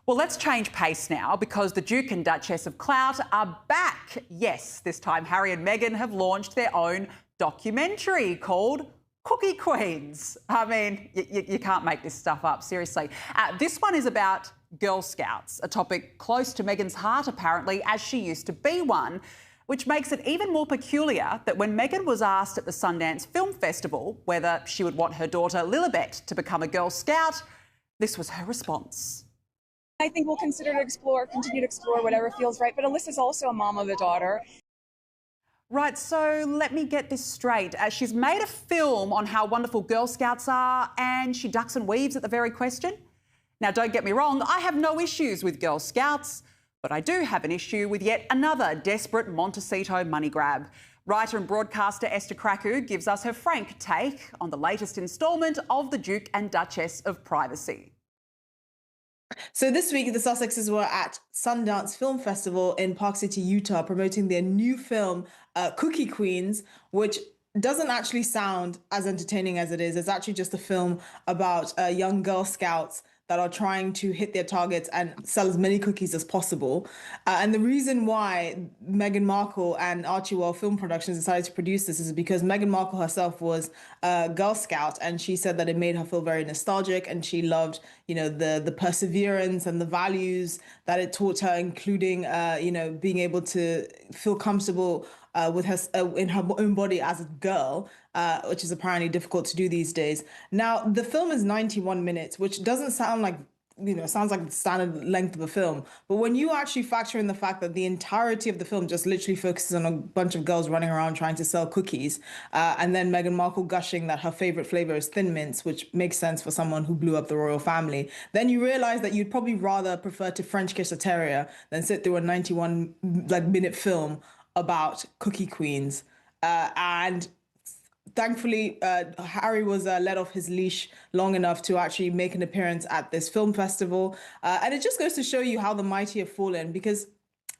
Well, let's change pace now because the Duke and Duchess of Clout are back. Yes, this time Harry and Meghan have launched their own documentary called Cookie Queens. I mean, you can't make this stuff up, seriously. This one is about Girl Scouts, a topic close to Meghan's heart, apparently, as she used to be one, which makes it even more peculiar that when Meghan was asked at the Sundance Film Festival whether she would want her daughter Lilibet to become a Girl Scout, this was her response. I think we'll continue to explore whatever feels right. But Alyssa's also a mom of a daughter. Right, so let me get this straight. She's made a film on how wonderful Girl Scouts are and she ducks and weaves at the very question. Now, don't get me wrong, I have no issues with Girl Scouts, but I do have an issue with yet another desperate Montecito money grab. Writer and broadcaster Esther Krakue gives us her frank take on the latest instalment of the Duke and Duchess of Privacy. So this week, the Sussexes were at Sundance Film Festival in Park City, Utah, promoting their new film, Cookie Queens, which doesn't actually sound as entertaining as it is. It's actually just a film about young Girl Scouts that are trying to hit their targets and sell as many cookies as possible. And the reason why Meghan Markle and Archewell Film Productions decided to produce this is because Meghan Markle herself was a Girl Scout, and she said that it made her feel very nostalgic, and she loved, the perseverance and the values that it taught her, including, being able to feel comfortable with her in her own body as a girl, which is apparently difficult to do these days. Now, the film is 91 minutes, which doesn't sound like, sounds like the standard length of a film. But when you actually factor in the fact that the entirety of the film just literally focuses on a bunch of girls running around trying to sell cookies, and then Meghan Markle gushing that her favorite flavor is Thin Mints, which makes sense for someone who blew up the royal family, then you realize that you'd probably rather prefer to French kiss a terrier than sit through a 91-minute film about Cookie Queens. And thankfully, Harry was let off his leash long enough to actually make an appearance at this film festival. And it just goes to show you how the mighty have fallen, because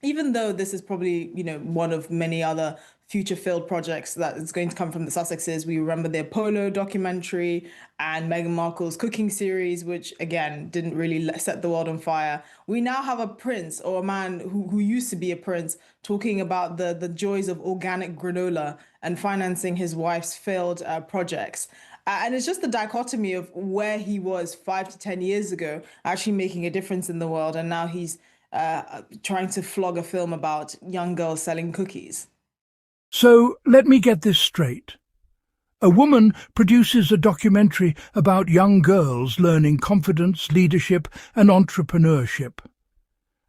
even though this is probably, one of many other future failed projects that is going to come from the Sussexes, we remember their Polo documentary and Meghan Markle's cooking series, which again didn't really set the world on fire. We now have a prince, or a man who used to be a prince, talking about the joys of organic granola and financing his wife's failed projects. And it's just the dichotomy of where he was 5 to 10 years ago, actually making a difference in the world, and now he's trying to flog a film about young girls selling cookies. So let me get this straight. A woman produces a documentary about young girls learning confidence, leadership and entrepreneurship.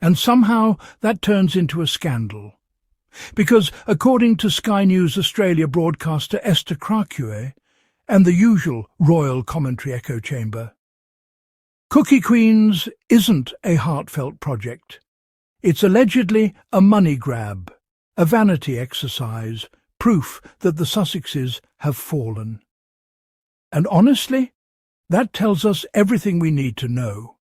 And somehow that turns into a scandal. Because according to Sky News Australia broadcaster Esther Krakue and the usual royal commentary echo chamber, Cookie Queens isn't a heartfelt project. It's allegedly a money grab, a vanity exercise, proof that the Sussexes have fallen. And honestly, that tells us everything we need to know.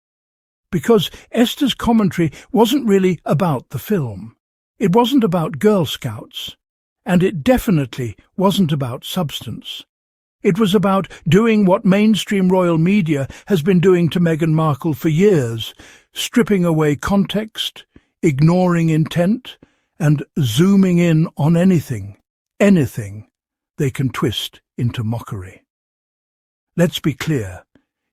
Because Esther's commentary wasn't really about the film. It wasn't about Girl Scouts. And it definitely wasn't about substance. It was about doing what mainstream royal media has been doing to Meghan Markle for years, stripping away context, ignoring intent, and zooming in on anything they can twist into mockery. Let's be clear,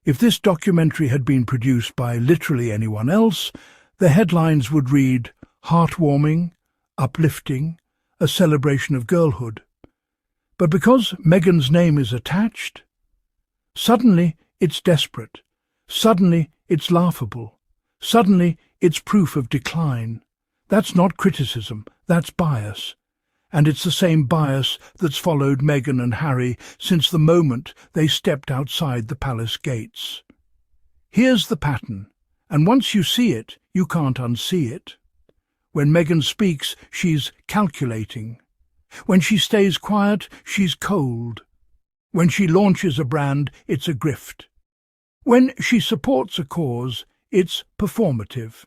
if this documentary had been produced by literally anyone else, the headlines would read, heartwarming, uplifting, a celebration of girlhood. But because Meghan's name is attached, suddenly it's desperate, suddenly it's laughable, suddenly it's proof of decline. That's not criticism, that's bias. And it's the same bias that's followed Meghan and Harry since the moment they stepped outside the palace gates. Here's the pattern, and once you see it, you can't unsee it. When Meghan speaks, she's calculating. When she stays quiet, she's cold. When she launches a brand, it's a grift. When she supports a cause, it's performative.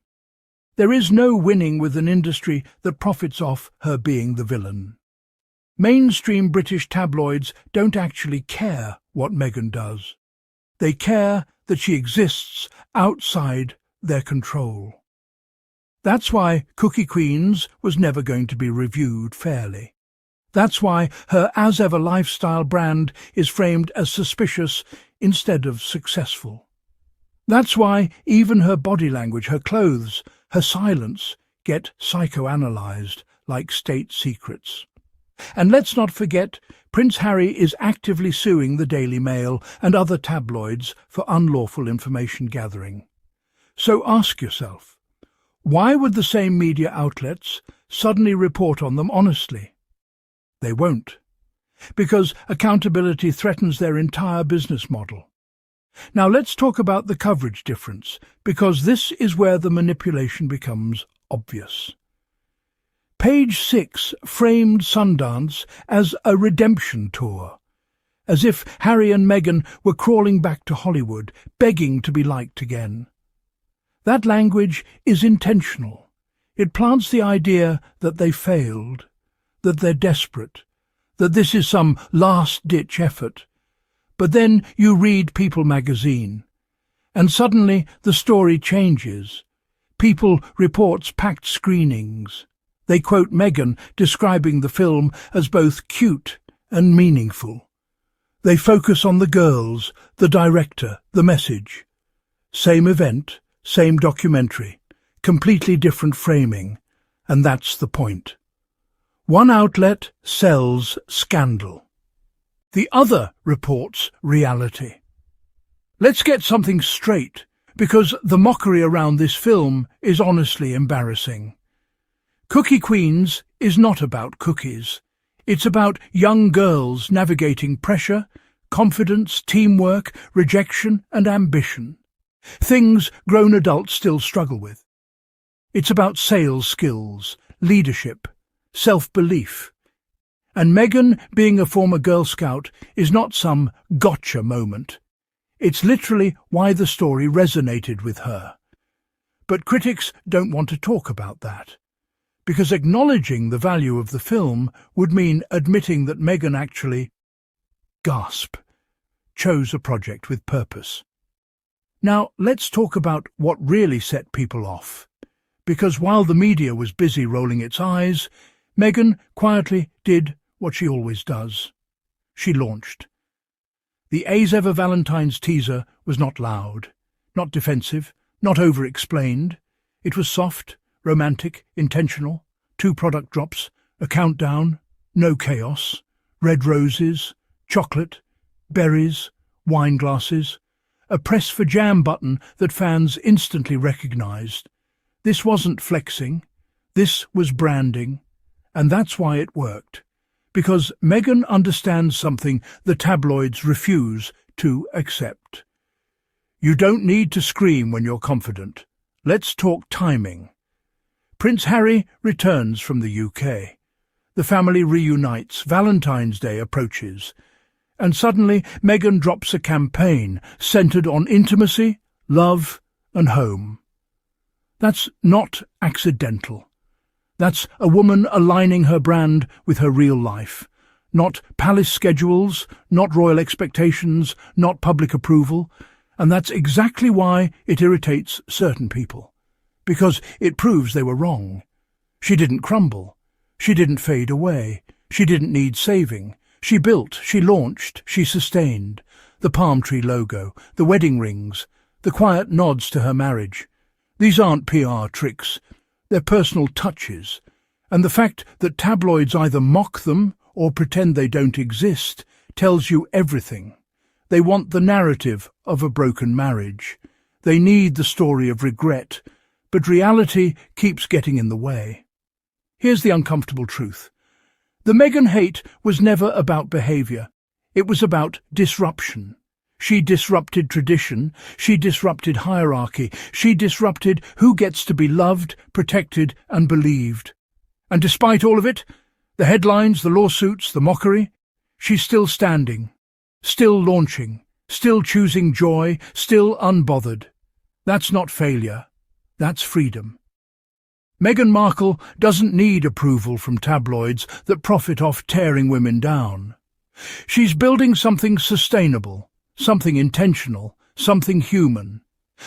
There is no winning with an industry that profits off her being the villain. Mainstream British tabloids don't actually care what Meghan does. They care that she exists outside their control. That's why Cookie Queens was never going to be reviewed fairly. That's why her as-ever lifestyle brand is framed as suspicious instead of successful. That's why even her body language, her clothes, her silence get psychoanalyzed like state secrets. And let's not forget, Prince Harry is actively suing the Daily Mail and other tabloids for unlawful information gathering. So ask yourself, why would the same media outlets suddenly report on them honestly? They won't, because accountability threatens their entire business model. Now let's talk about the coverage difference, because this is where the manipulation becomes obvious. Page 6 framed Sundance as a redemption tour, as if Harry and Meghan were crawling back to Hollywood, begging to be liked again. That language is intentional. It plants the idea that they failed, that they're desperate, that this is some last-ditch effort. But then you read People magazine, and suddenly the story changes. People reports packed screenings. They quote Meghan describing the film as both cute and meaningful. They focus on the girls, the director, the message. Same event, same documentary, completely different framing, and that's the point. One outlet sells scandal. The other reports reality. Let's get something straight, because the mockery around this film is honestly embarrassing. Cookie Queens is not about cookies. It's about young girls navigating pressure, confidence, teamwork, rejection and ambition. Things grown adults still struggle with. It's about sales skills, leadership, self-belief. And Meghan, being a former Girl Scout, is not some gotcha moment. It's literally why the story resonated with her. But critics don't want to talk about that, because acknowledging the value of the film would mean admitting that Meghan actually, gasp, chose a project with purpose. Now, let's talk about what really set people off, because while the media was busy rolling its eyes, Meghan quietly did what she always does. She launched. The As Ever Valentine's teaser was not loud, not defensive, not over-explained. It was soft, romantic, intentional. 2 product drops, a countdown, no chaos, red roses, chocolate, berries, wine glasses, a press for jam button that fans instantly recognized. This wasn't flexing, this was branding, and that's why it worked. Because Meghan understands something the tabloids refuse to accept. You don't need to scream when you're confident. Let's talk timing. Prince Harry returns from the UK. The family reunites, Valentine's Day approaches, and suddenly Meghan drops a campaign centred on intimacy, love and home. That's not accidental. That's a woman aligning her brand with her real life. Not palace schedules, not royal expectations, not public approval. And that's exactly why it irritates certain people. Because it proves they were wrong. She didn't crumble. She didn't fade away. She didn't need saving. She built, she launched, she sustained. The palm tree logo, the wedding rings, the quiet nods to her marriage. These aren't PR tricks. They're personal touches, and the fact that tabloids either mock them or pretend they don't exist tells you everything. They want the narrative of a broken marriage. They need the story of regret, but reality keeps getting in the way. Here's the uncomfortable truth. The Meghan hate was never about behaviour. It was about disruption. She disrupted tradition, she disrupted hierarchy, she disrupted who gets to be loved, protected and believed. And despite all of it, the headlines, the lawsuits, the mockery, she's still standing, still launching, still choosing joy, still unbothered. That's not failure, that's freedom. Meghan Markle doesn't need approval from tabloids that profit off tearing women down. She's building something sustainable, something intentional, something human.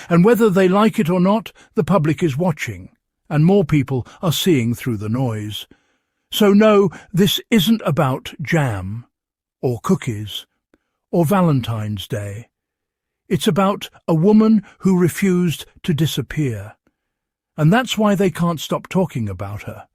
And whether they like it or not, the public is watching, and more people are seeing through the noise. So no, this isn't about jam, or cookies, or Valentine's Day. It's about a woman who refused to disappear. And that's why they can't stop talking about her.